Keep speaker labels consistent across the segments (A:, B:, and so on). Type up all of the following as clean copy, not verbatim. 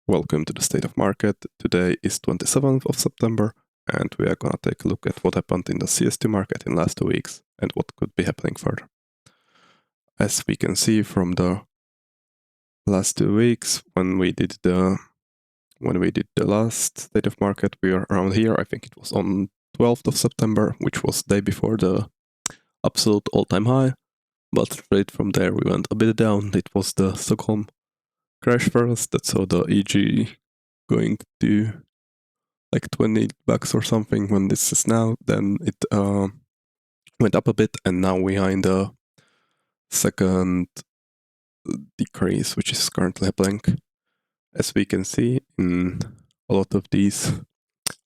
A: Welcome to the State of Market. Today is 27th of September, and we are gonna take a look at what happened in the CS2 market in last 2 weeks and what could be happening further. As we can see from the last 2 weeks, when we did the last State of Market, we are around here. I think it was on 12th of September, which was the day before the absolute all-time high. But right from there, we went a bit down. It was the Stockholm crash first that saw the EG going to like $20 or something when this is now. Then it went up a bit, and now we are in the second decrease, which is currently happening. As we can see in a lot of these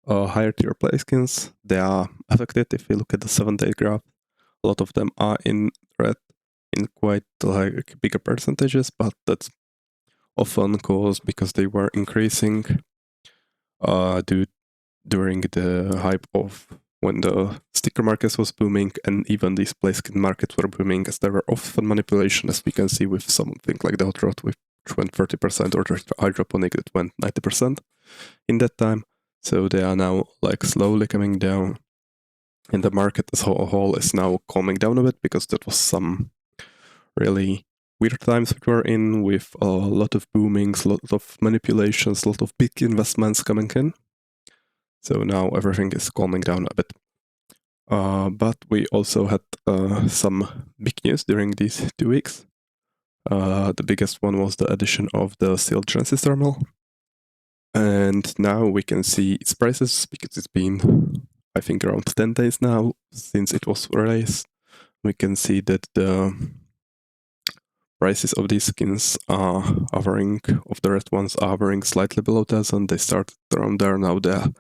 A: higher tier play skins, they are affected. If you look at the 7-day graph, a lot of them are in red in quite like bigger percentages, but that's often caused because they were increasing during the hype of when the sticker markets was booming, and even these play skin markets were booming, as there were often manipulation, as we can see with something like the hot rod, which went 30%, or the hydroponic that went 90% in that time. So they are now like slowly coming down, and the market as a whole is now calming down a bit, because that was some really weird times we were in, with a lot of boomings, a lot of manipulations, a lot of big investments coming in. So now everything is calming down a bit. But we also had some big news during these 2 weeks. The biggest one was the addition of the sealed transist terminal. And now we can see its prices, because it's been, I think, around 10 days now since it was released. We can see that the prices of these skins are hovering, of the red ones are hovering slightly below 1,000. They started around there, now they're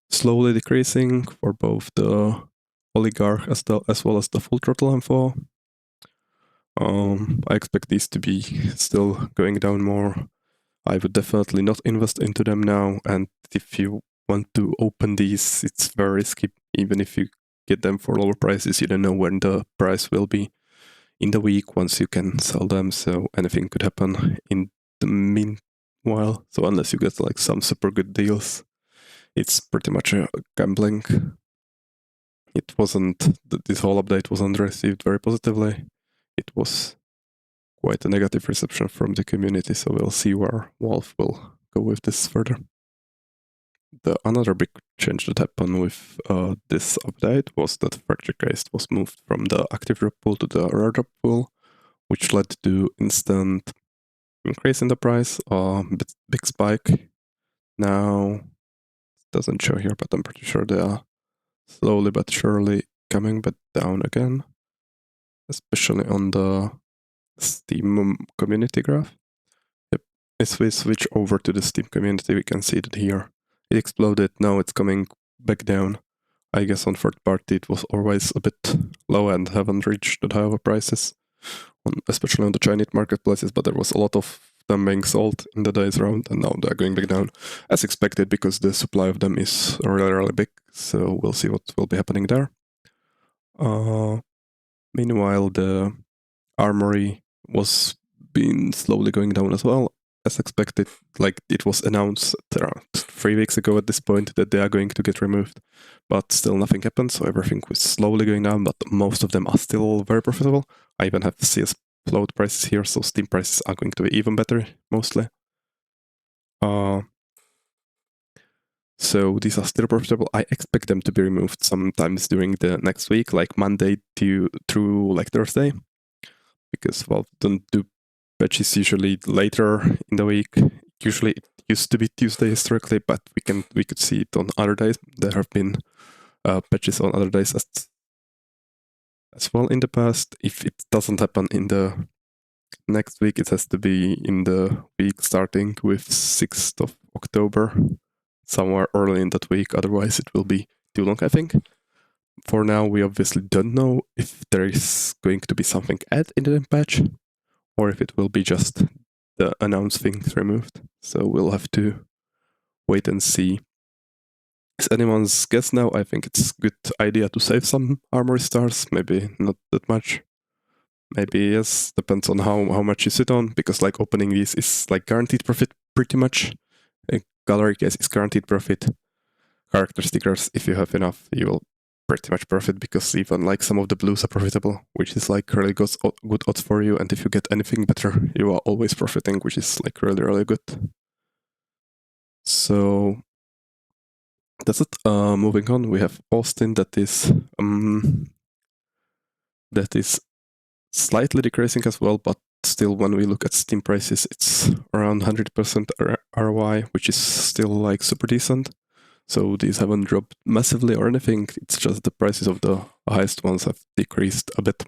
A: slowly decreasing for both the Oligarch as well as the Full Throttle M4. I expect these to be still going down more. I would definitely not invest into them now, and if you want to open these, it's very risky. Even if you get them for lower prices, you don't know when the price will be in the week once you can sell them, so anything could happen in the meanwhile. So unless you get like some super good deals, it's pretty much a gambling. It wasn't, this whole update wasn't received very positively. It was quite a negative reception from the community, so we'll see where Valve will go with this further. The another big change that happened with this update was that Fracture Case was moved from the active drop pool to the rare drop pool, which led to instant increase in the price, big spike. Now, it doesn't show here, but I'm pretty sure they are slowly but surely coming back down again, especially on the Steam community graph. Yep. If we switch over to the Steam community, we can see that here it exploded. Now it's coming back down. I guess on third party it was always a bit low and haven't reached that high of prices, especially on the Chinese marketplaces, but there was a lot of them being sold in the days around, and now they're going back down as expected, because the supply of them is really big. So we'll see what will be happening there. Meanwhile, the Armory was been slowly going down as well, as expected. Like, it was announced around 3 weeks ago at this point that they are going to get removed, but still nothing happened, so everything was slowly going down, but most of them are still very profitable. I even have CS float prices here, so Steam prices are going to be even better, mostly. So these are still profitable. I expect them to be removed sometimes during the next week, like Monday through like Thursday, because Valve don't do patches usually later in the week. Usually it used to be Tuesday historically, but we could see it on other days. There have been patches on other days as well in the past. If it doesn't happen in the next week, it has to be in the week starting with 6th of October, somewhere early in that week. Otherwise it will be too long, I think. For now, we obviously don't know if there is going to be something added in the patch, or if it will be just the announced things removed. So we'll have to wait and see. It's anyone's guess now. I think it's a good idea to save some Armory stars, maybe not that much. Maybe yes, depends on how much you sit on, because like opening these is like guaranteed profit pretty much. gallery case is guaranteed profit. Character stickers, if you have enough, you will pretty much profit because even like some of the blues are profitable, which is like really good odds for you. And if you get anything better, you are always profiting, which is like really good. So that's it. Moving on, we have Austin that is slightly decreasing as well, but still when we look at Steam prices, it's around 100% ROI, which is still like super decent. So these haven't dropped massively or anything. It's just the prices of the highest ones have decreased a bit.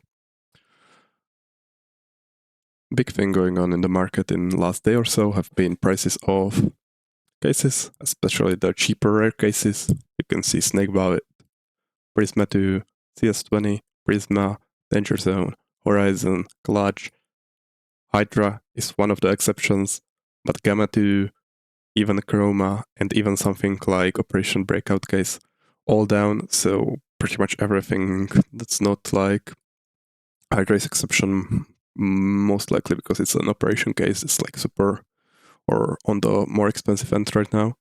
A: Big thing going on in the market in the last day or so have been prices of cases, especially the cheaper rare cases. You can see Snakebite, Prisma 2, CS20, Prisma, Danger Zone, Horizon, Clutch. Hydra is one of the exceptions, but Gamma 2, even Chroma, and even something like Operation Breakout case, all down. So pretty much everything that's not like Hydra's exception, most likely because it's an operation case, it's like super or on the more expensive end right now.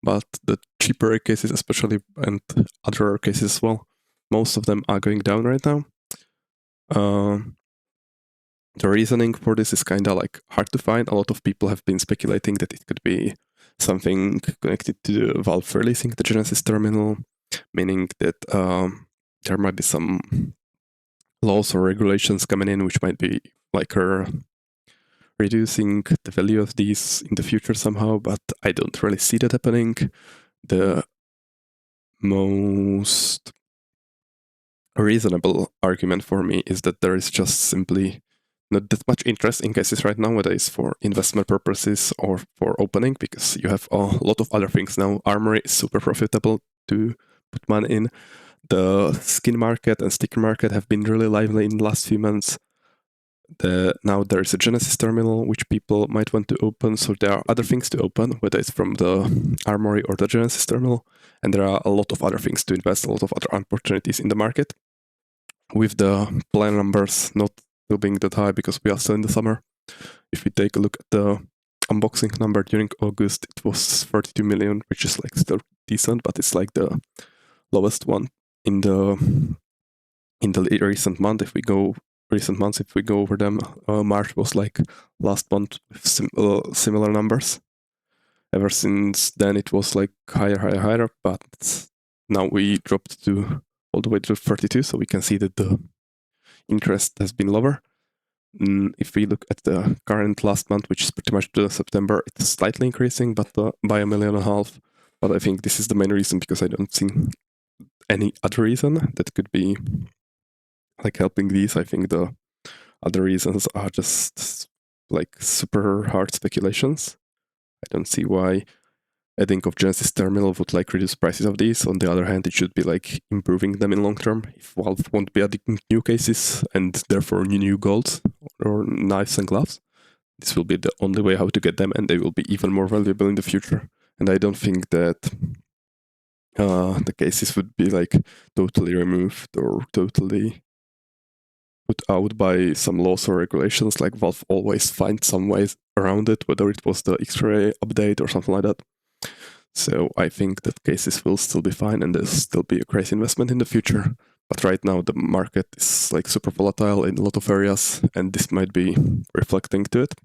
A: But the cheaper cases, especially, and other cases as well, most of them are going down right now. The reasoning for this is kind of like hard to find. A lot of people have been speculating that it could be something connected to Valve releasing the Genesis terminal, meaning that there might be some laws or regulations coming in which might be like reducing the value of these in the future somehow, but I don't really see that happening. The most reasonable argument for me is that there is just simply not that much interest in cases right now, whether it's for investment purposes or for opening, because you have a lot of other things now. Armory is super profitable to put money in. The skin market and sticker market have been really lively in the last few months. Now there is a Genesis terminal which people might want to open, so there are other things to open, whether it's from the Armory or the Genesis terminal, and there are a lot of other things to invest, a lot of other opportunities in the market. With the plan numbers not still being that high because we are still in the summer. If we take a look at the unboxing number during August, it was 32 million, which is like still decent, but it's like the lowest one in the recent month. If we go over them, March was like last month with similar numbers. Ever since then, it was like higher, but now we dropped to all the way to 32, so we can see that the interest has been lower. If we look at the current last month, which is pretty much the September, it's slightly increasing, but by 1.5 million. But I think this is the main reason because I don't see any other reason that could be like helping these. I think the other reasons are just like super hard speculations. I don't see why adding of Genesis terminal would like reduce prices of these. On the other hand, it should be like improving them in long term. If Valve won't be adding new cases and therefore new golds or knives and gloves, this will be the only way how to get them, and they will be even more valuable in the future. And I don't think that the cases would be like totally removed or totally put out by some laws or regulations. Like Valve always finds some ways around it, whether it was the X-ray update or something like that. So I think that cases will still be fine and there'll still be a crazy investment in the future. But right now the market is like super volatile in a lot of areas, and this might be reflecting to it.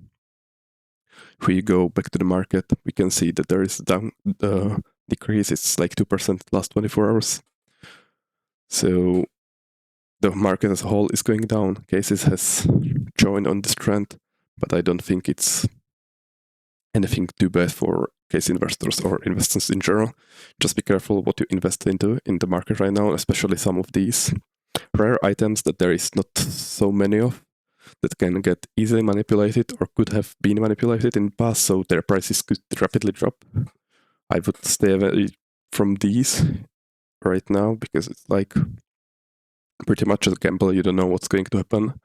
A: If we go back to the market, we can see that there is the decrease. It's like 2% last 24 hours. So the market as a whole is going down. Cases has joined on this trend, but I don't think it's anything too bad for case investors or investors in general. Just be careful what you invest into in the market right now, especially some of these rare items that there is not so many of that can get easily manipulated or could have been manipulated in the past, so their prices could rapidly drop. I would stay away from these right now because it's like pretty much a gamble. You don't know what's going to happen.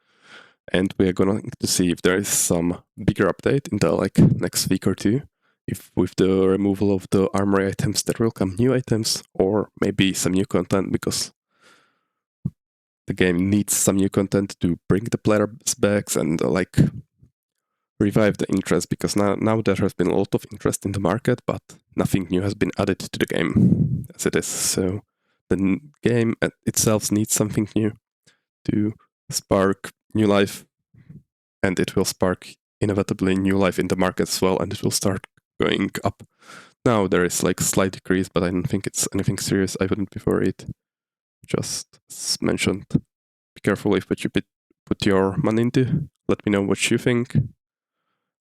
A: And we are going to see if there is some bigger update in the like next week or two. If with the removal of the armory items, there will come new items, or maybe some new content, because the game needs some new content to bring the players back and like revive the interest, because now there has been a lot of interest in the market, but nothing new has been added to the game as it is. So the game itself needs something new to spark new life, and it will spark inevitably new life in the market as well, and it will start going up. Now there is like slight decrease, but I don't think it's anything serious. I wouldn't be worried. Just as mentioned, be careful with what you put your money into. Let me know what you think,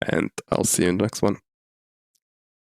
A: and I'll see you in the next one.